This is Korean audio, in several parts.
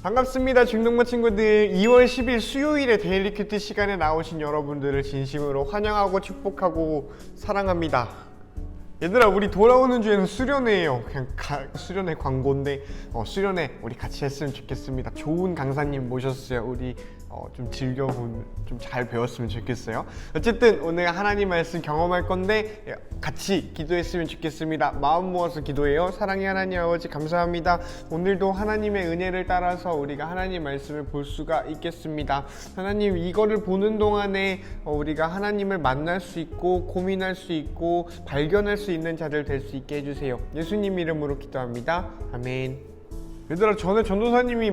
반갑습니다. 중동모 친구들. 2월 10일 수요일에 데일리 큐티 시간에 나오신 여러분들을 진심으로 환영하고 축복하고 사랑합니다. 얘들아, 우리 돌아오는 주에는 수련회예요. 그냥 수련회 광고인데 수련회 우리 같이 했으면 좋겠습니다. 좋은 강사님 모셨어요. 우리 좀 좀 잘 배웠으면 좋겠어요. 어쨌든 오늘 하나님 말씀 경험할 건데 같이 기도했으면 좋겠습니다. 마음 모아서 기도해요. 사랑의 하나님 아버지, 감사합니다. 오늘도 하나님의 은혜를 따라서 우리가 하나님 말씀을 볼 수가 있겠습니다. 하나님, 이거를 보는 동안에 우리가 하나님을 만날 수 있고 고민할 수 있고 발견할 수 있는 자들 될 수 있게 해주세요. 예수님 이름으로 기도합니다. 아멘. 얘들아, 전에 전도사님이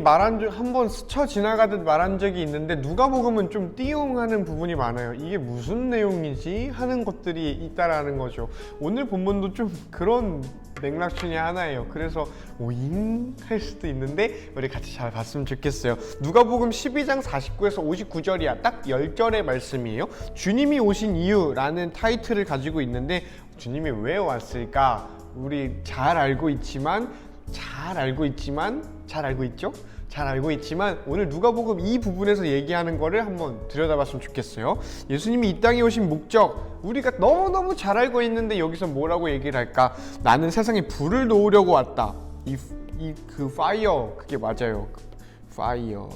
한번 스쳐 지나가듯 말한 적이 있는데 누가복음은 좀 띠용하는 부분이 많아요. 이게 무슨 내용이지? 하는 것들이 있다라는 거죠. 오늘 본문도 좀 그런 맥락 중에 하나예요. 그래서 오잉? 할 수도 있는데 우리 같이 잘 봤으면 좋겠어요. 누가복음 12장 49에서 59절이야. 딱 10절의 말씀이에요. 주님이 오신 이유라는 타이틀을 가지고 있는데 주님이 왜 왔을까? 우리 잘 알고 있지만 오늘 누가복음 이 부분에서 얘기하는 거를 한번 들여다봤으면 좋겠어요. 예수님이 이 땅에 오신 목적, 우리가 너무너무 잘 알고 있는데 여기서 뭐라고 얘기를 할까? 나는 세상에 불을 놓으려고 왔다. 그 파이어, 그게 맞아요. 파이어.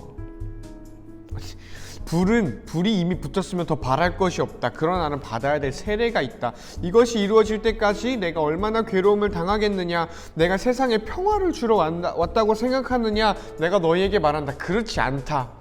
불이 이미 붙었으면 더 바랄 것이 없다. 그러나 나는 받아야 될 세례가 있다. 이것이 이루어질 때까지 내가 얼마나 괴로움을 당하겠느냐. 내가 세상에 평화를 주러 왔다고 생각하느냐. 내가 너희에게 말한다. 그렇지 않다.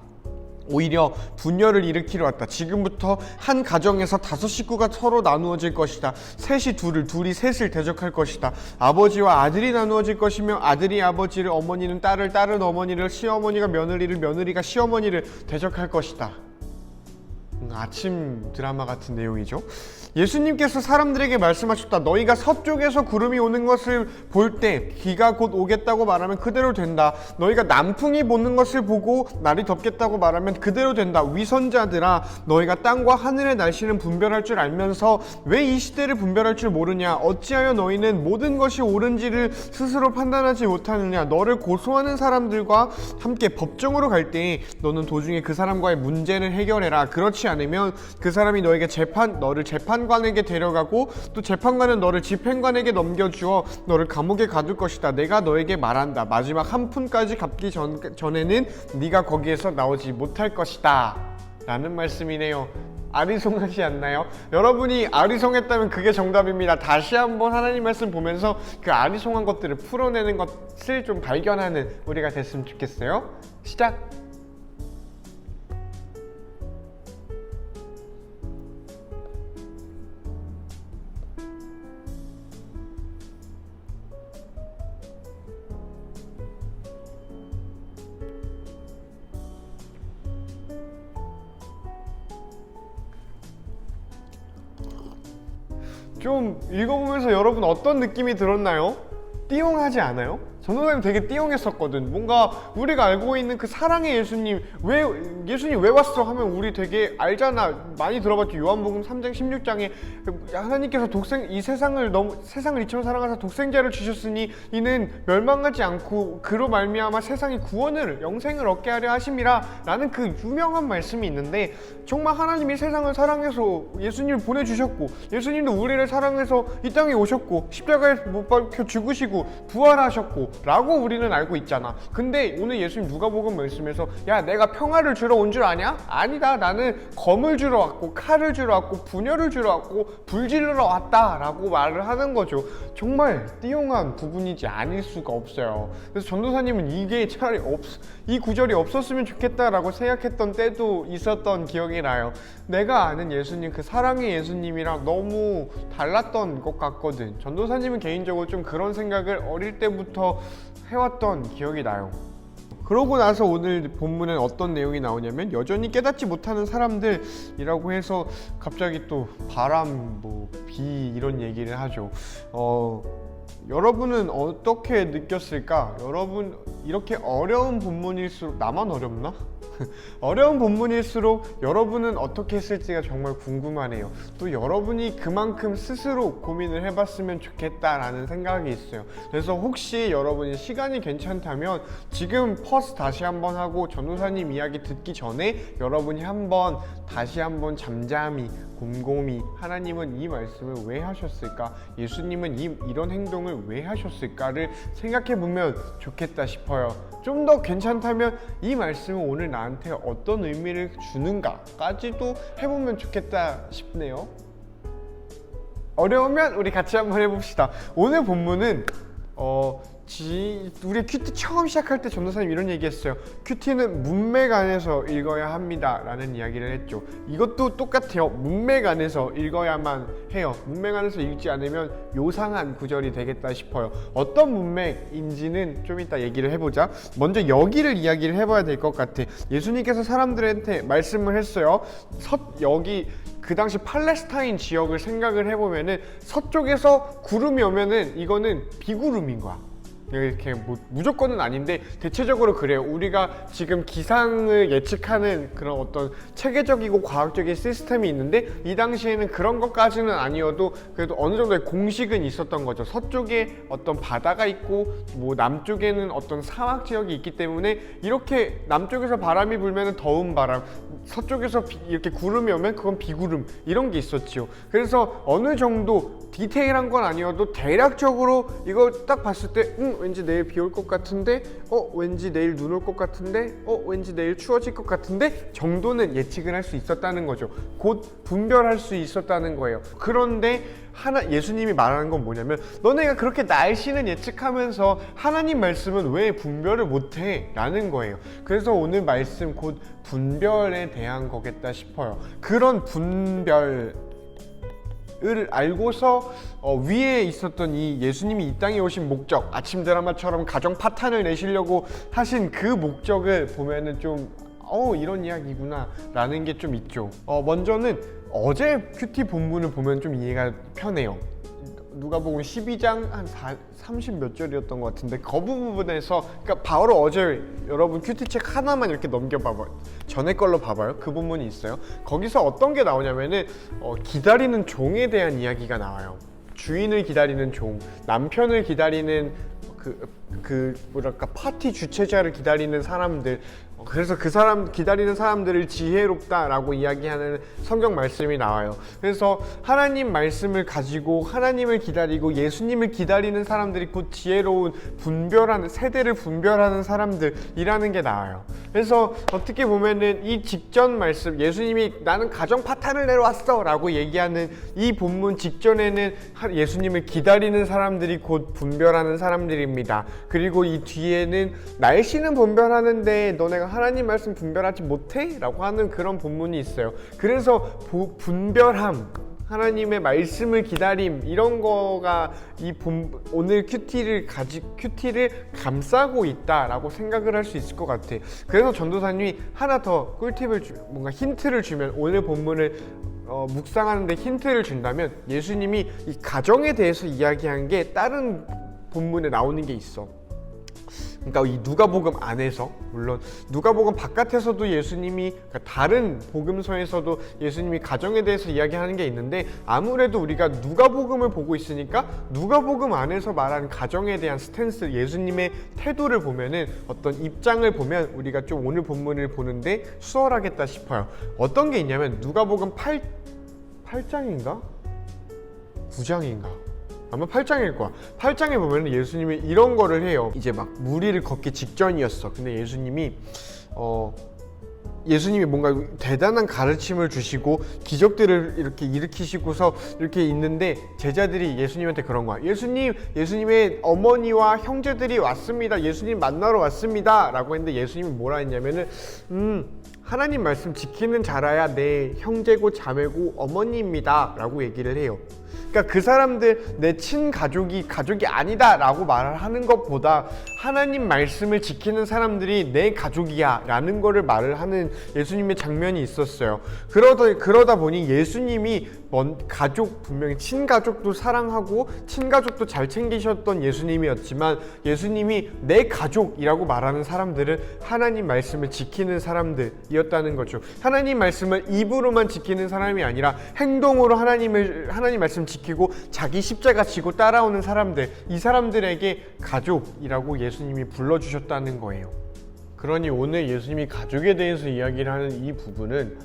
오히려 분열을 일으키러 왔다. 지금부터 한 가정에서 5 식구가 서로 나누어질 것이다. 셋이 둘이 셋을 대적할 것이다. 아버지와 아들이 나누어질 것이며 아들이 아버지를, 어머니는 딸을, 딸은 어머니를, 시어머니가 며느리를, 며느리가 시어머니를 대적할 것이다. 아침 드라마 같은 내용이죠. 예수님께서 사람들에게 말씀하셨다. 너희가 서쪽에서 구름이 오는 것을 볼 때 비가 곧 오겠다고 말하면 그대로 된다. 너희가 남풍이 부는 것을 보고 날이 덥겠다고 말하면 그대로 된다. 위선자들아, 너희가 땅과 하늘의 날씨는 분별할 줄 알면서 왜 이 시대를 분별할 줄 모르냐? 어찌하여 너희는 모든 것이 옳은지를 스스로 판단하지 못하느냐? 너를 고소하는 사람들과 함께 법정으로 갈 때 너는 도중에 그 사람과의 문제를 해결해라. 그렇지 않으면 그 사람이 너를 재판관에게 데려가고 또 재판관은 너를 집행관에게 넘겨주어 너를 감옥에 가둘 것이다. 내가 너에게 말한다. 마지막 한 푼까지 갚기 전에는 네가 거기에서 나오지 못할 것이다. 라는 말씀이네요. 아리송하지 않나요? 여러분이 아리송했다면 그게 정답입니다. 다시 한번 하나님 말씀 보면서 그 아리송한 것들을 풀어내는 것을 좀 발견하는 우리가 됐으면 좋겠어요. 시작! 좀 읽어보면서 여러분 어떤 느낌이 들었나요? 띠용하지 않아요? 전도사님 되게 띠용했었거든. 뭔가 우리가 알고 있는 그 사랑의 예수님 왜 왔어 하면 우리 되게 알잖아. 많이 들어봤죠. 요한복음 3장 16장에 하나님께서 이 세상을 이처럼 사랑하사 독생자를 주셨으니 이는 멸망하지 않고 그로 말미암아 세상이 영생을 얻게 하려 하심이라 라는 그 유명한 말씀이 있는데, 정말 하나님이 세상을 사랑해서 예수님을 보내주셨고 예수님도 우리를 사랑해서 이 땅에 오셨고 십자가에 못 박혀 죽으시고 부활하셨고 라고 우리는 알고 있잖아. 근데 오늘 예수님 누가복음 말씀에서 야, 내가 평화를 주러 온 줄 아냐? 아니다. 나는 검을 주러 왔고 칼을 주러 왔고 분열을 주러 왔고 불질러 왔다 라고 말을 하는 거죠. 정말 띠용한 부분이지 아닐 수가 없어요. 그래서 전도사님은 이게 차라리 이 구절이 없었으면 좋겠다라고 생각했던 때도 있었던 기억이 나요. 내가 아는 예수님, 그 사랑의 예수님이랑 너무 달랐던 것 같거든. 전도사님은 개인적으로 좀 그런 생각을 어릴 때부터 해왔던 기억이 나요. 그러고 나서 오늘 본문엔 어떤 내용이 나오냐면 여전히 깨닫지 못하는 사람들이라고 해서 갑자기 또 바람, 비 이런 얘기를 하죠. 여러분은 어떻게 느꼈을까? 여러분 이렇게 어려운 본문일수록 나만 어렵나? 어려운 본문일수록 여러분은 어떻게 했을지가 정말 궁금하네요. 또 여러분이 그만큼 스스로 고민을 해봤으면 좋겠다라는 생각이 있어요. 그래서 혹시 여러분이 시간이 괜찮다면 지금 퍼스 다시 한번 하고 전도사님 이야기 듣기 전에 여러분이 다시 한번 잠잠히 곰곰이 하나님은 이 말씀을 왜 하셨을까? 예수님은 이런 행동을 왜 하셨을까를 생각해보면 좋겠다 싶어요. 좀 더 괜찮다면 이 말씀은 오늘 나한테 어떤 의미를 주는가까지도 해보면 좋겠다 싶네요. 어려우면 우리 같이 한번 해봅시다. 오늘 본문은 우리 큐티 처음 시작할 때 전도사님 이런 얘기했어요. 큐티는 문맥 안에서 읽어야 합니다 라는 이야기를 했죠. 이것도 똑같아요. 문맥 안에서 읽어야만 해요. 문맥 안에서 읽지 않으면 요상한 구절이 되겠다 싶어요. 어떤 문맥인지는 좀 이따 얘기를 해보자. 먼저 여기를 이야기를 해봐야 될 것 같아. 예수님께서 사람들한테 말씀을 했어요. 여기 그 당시 팔레스타인 지역을 생각을 해보면은 서쪽에서 구름이 오면은 이거는 비구름인 거야. 이렇게 무조건은 아닌데 대체적으로 그래요. 우리가 지금 기상을 예측하는 그런 어떤 체계적이고 과학적인 시스템이 있는데 이 당시에는 그런 것까지는 아니어도 그래도 어느 정도의 공식은 있었던 거죠. 서쪽에 어떤 바다가 있고 남쪽에는 어떤 사막 지역이 있기 때문에 이렇게 남쪽에서 바람이 불면 더운 바람, 서쪽에서 이렇게 구름이 오면 그건 비구름, 이런 게 있었지요. 그래서 어느 정도 디테일한 건 아니어도 대략적으로 이거 딱 봤을 때 왠지 내일 비 올 것 같은데 왠지 내일 눈 올 것 같은데 왠지 내일 추워질 것 같은데 정도는 예측을 할 수 있었다는 거죠. 곧 분별할 수 있었다는 거예요. 그런데 예수님이 말하는 건 뭐냐면 너네가 그렇게 날씨는 예측하면서 하나님 말씀은 왜 분별을 못해? 라는 거예요. 그래서 오늘 말씀 곧 분별에 대한 거겠다 싶어요. 그런 분별 을 알고서 위에 있었던 이 예수님이 이 땅에 오신 목적, 아침 드라마처럼 가정 파탄을 내시려고 하신 그 목적을 보면은 좀 이런 이야기구나 라는 게 좀 있죠. 먼저는 어제 큐티 본문을 보면 좀 이해가 편해요. 누가복음 12장 한 30 몇 절이었던 것 같은데 그 부분에서, 그러니까 바로 어제 여러분 큐티책 하나만 이렇게 넘겨봐봐요. 전에 걸로 봐봐요. 그 부분이 있어요. 거기서 어떤 게 나오냐면은 기다리는 종에 대한 이야기가 나와요. 주인을 기다리는 종, 남편을 기다리는 뭐랄까 파티 주최자를 기다리는 사람들, 그래서 그 사람 기다리는 사람들을 지혜롭다라고 이야기하는 성경 말씀이 나와요. 그래서 하나님 말씀을 가지고 하나님을 기다리고 예수님을 기다리는 사람들이 곧 지혜로운 세대를 분별하는 사람들이라는 게 나와요. 그래서 어떻게 보면은 이 직전 말씀, 예수님이 나는 가정 파탄을 내려왔어 라고 얘기하는 이 본문 직전에는 예수님을 기다리는 사람들이 곧 분별하는 사람들입니다. 그리고 이 뒤에는 날씨는 분별하는데 너네가 하나님 말씀 분별하지 못해? 라고 하는 그런 본문이 있어요. 그래서 분별함, 하나님의 말씀을 기다림, 이런 거가 오늘 큐티를 감싸고 있다라고 생각을 할 수 있을 것 같아. 그래서 전도사님이 하나 더 꿀팁을 뭔가 힌트를 주면, 오늘 본문을 묵상하는데 힌트를 준다면 예수님이 이 가정에 대해서 이야기한 게 다른 본문에 나오는 게 있어. 그러니까 이 누가복음 안에서, 물론 누가복음 바깥에서도 예수님이, 그러니까 다른 복음서에서도 예수님이 가정에 대해서 이야기하는 게 있는데, 아무래도 우리가 누가복음을 보고 있으니까 누가복음 안에서 말하는 가정에 대한 스탠스, 예수님의 태도를 보면은, 어떤 입장을 보면 우리가 좀 오늘 본문을 보는데 수월하겠다 싶어요. 어떤 게 있냐면 누가복음 8장인가? 9장인가? 아마 8장일 거야. 8장에 보면 예수님이 이런 거를 해요. 이제 막 무리를 걷기 직전이었어. 근데 예수님이 뭔가 대단한 가르침을 주시고 기적들을 이렇게 일으키시고서 이렇게 있는데, 제자들이 예수님한테 그런 거야. 예수님의 어머니와 형제들이 왔습니다. 예수님 만나러 왔습니다. 라고 했는데 예수님이 뭐라 했냐면은 하나님 말씀 지키는 자라야 내 형제고 자매고 어머니입니다 라고 얘기를 해요. 그러니까 그 사람들, 내 친가족이 가족이 아니다 라고 말을 하는 것보다 하나님 말씀을 지키는 사람들이 내 가족이야 라는 거를 말을 하는 예수님의 장면이 있었어요. 그러다 보니 예수님이 가족, 분명히 친가족도 사랑하고 친가족도 잘 챙기셨던 예수님이었지만, 예수님이 내 가족이라고 말하는 사람들은 하나님 말씀을 지키는 사람들이었다는 거죠. 하나님 말씀을 입으로만 지키는 사람이 아니라 행동으로 하나님 말씀 지키고 자기 십자가 지고 따라오는 사람들, 이 사람들에게 가족이라고 예수님이 불러주셨다는 거예요. 그러니 오늘 예수님이 가족에 대해서 이야기를 하는 이 부분은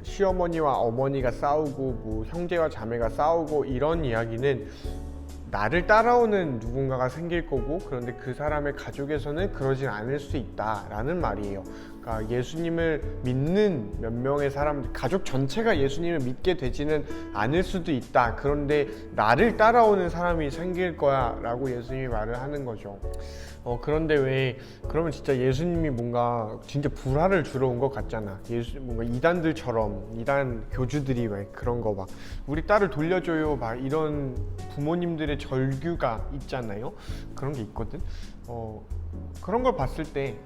시어머니와 어머니가 싸우고 형제와 자매가 싸우고 이런 이야기는 나를 따라오는 누군가가 생길 거고, 그런데 그 사람의 가족에서는 그러진 않을 수 있다라는 말이에요. 그러니까 예수님을 믿는 몇 명의 사람들, 가족 전체가 예수님을 믿게 되지는 않을 수도 있다. 그런데 나를 따라오는 사람이 생길 거야 라고 예수님이 말을 하는 거죠. 그런데 그러면 진짜 예수님이 뭔가 진짜 불화를 주러 온 것 같잖아. 뭔가 이단들처럼, 이단 교주들이 그런 거 우리 딸을 돌려줘요 이런 부모님들의 절규가 있잖아요. 그런 게 있거든. 그런 걸 봤을 때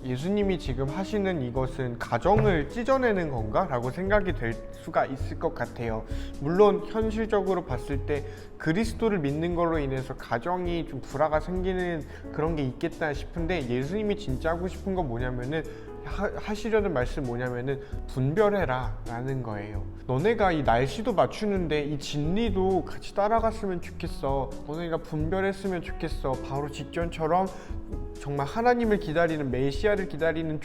예수님이 지금 하시는 이것은 가정을 찢어내는 건가? 라고 생각이 될 수가 있을 것 같아요. 물론 현실적으로 봤을 때 그리스도를 믿는 걸로 인해서 가정이 좀 불화가 생기는 그런 게 있겠다 싶은데, 예수님이 진짜 하고 싶은 건 뭐냐면은 하시려는 말씀 뭐냐면은 분별해라 라는 거예요. 너네가 이 날씨도 맞추는데 이 진리도 같이 따라갔으면 좋겠어. 너네가 분별했으면 좋겠어. 바로 직전처럼 정말 하나님을 기다리는, 메시아를 기다리는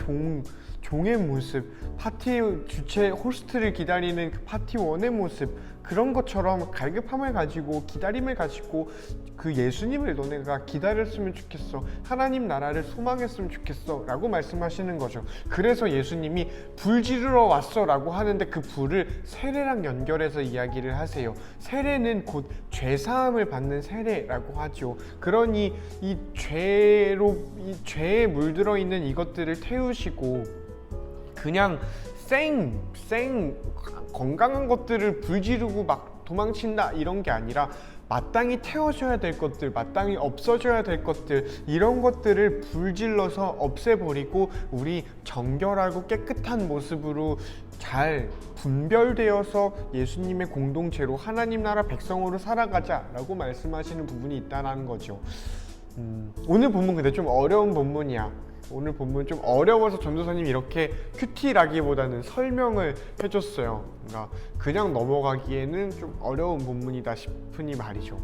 종의 모습, 파티 주최 호스트를 기다리는 그 파티원의 모습, 그런 것처럼 갈급함을 가지고 기다림을 가지고 그 예수님을 너네가 기다렸으면 좋겠어. 하나님 나라를 소망했으면 좋겠어 라고 말씀하시는 거죠. 그래서 예수님이 불 지르러 왔어 라고 하는데 그 불을 세례랑 연결해서 이야기를 하세요. 세례는 곧 죄사함을 받는 세례라고 하죠. 그러니 이 죄에 물들어 있는 이것들을 태우시고, 그냥 건강한 것들을 불지르고 도망친다 이런 게 아니라 마땅히 태워져야 될 것들, 마땅히 없어져야 될 것들, 이런 것들을 불질러서 없애버리고 우리 정결하고 깨끗한 모습으로 잘 분별되어서 예수님의 공동체로, 하나님 나라 백성으로 살아가자라고 말씀하시는 부분이 있다는 거죠. 오늘 본문 근데 좀 어려운 본문이야. 오늘 본문 좀 어려워서 전도사님이 이렇게 큐티라기보다는 설명을 해줬어요. 그러니까 그냥 넘어가기에는 좀 어려운 본문이다 싶으니 말이죠.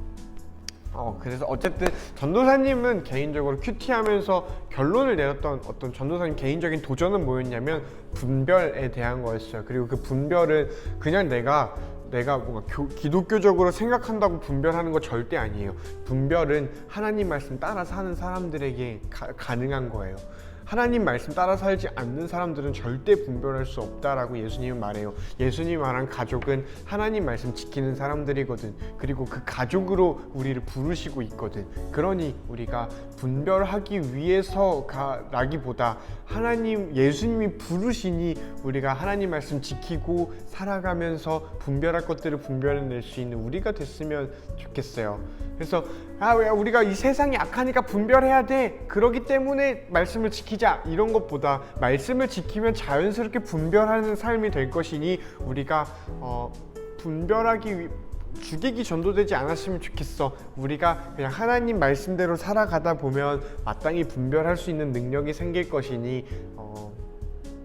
그래서 어쨌든 전도사님은 개인적으로 큐티하면서 결론을 내렸던 어떤 전도사님 개인적인 도전은 뭐였냐면 분별에 대한 거였어요. 그리고 그 분별은 그냥 내가 뭔가 기독교적으로 생각한다고 분별하는 거 절대 아니에요. 분별은 하나님 말씀 따라 사는 사람들에게 가능한 거예요. 하나님 말씀 따라 살지 않는 사람들은 절대 분별할 수 없다라고 예수님은 말해요. 예수님이 말한 가족은 하나님 말씀 지키는 사람들이거든. 그리고 그 가족으로 우리를 부르시고 있거든. 그러니 우리가 분별하기 위해서라기보다 예수님이 부르시니 우리가 하나님 말씀 지키고 살아가면서 분별할 것들을 분별해낼 수 있는 우리가 됐으면 좋겠어요. 그래서 우리가 이 세상이 악하니까 분별해야 돼, 그러기 때문에 말씀을 지키자, 이런 것보다 말씀을 지키면 자연스럽게 분별하는 삶이 될 것이니 우리가 분별하기 주객이 전도되지 않았으면 좋겠어. 우리가 그냥 하나님 말씀대로 살아가다 보면 마땅히 분별할 수 있는 능력이 생길 것이니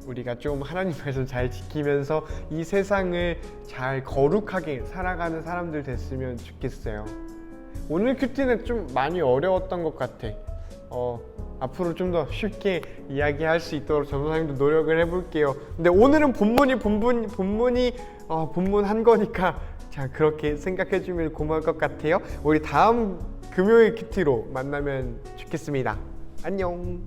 우리가 좀 하나님 말씀 잘 지키면서 이 세상을 잘 거룩하게 살아가는 사람들 됐으면 좋겠어요. 오늘 큐티는 좀 많이 어려웠던 것 같아. 앞으로 좀 더 쉽게 이야기할 수 있도록 전도사님도 노력을 해볼게요. 근데 오늘은 본문한 거니까 자, 그렇게 생각해주면 고마울 것 같아요. 우리 다음 금요일 큐티로 만나면 좋겠습니다. 안녕.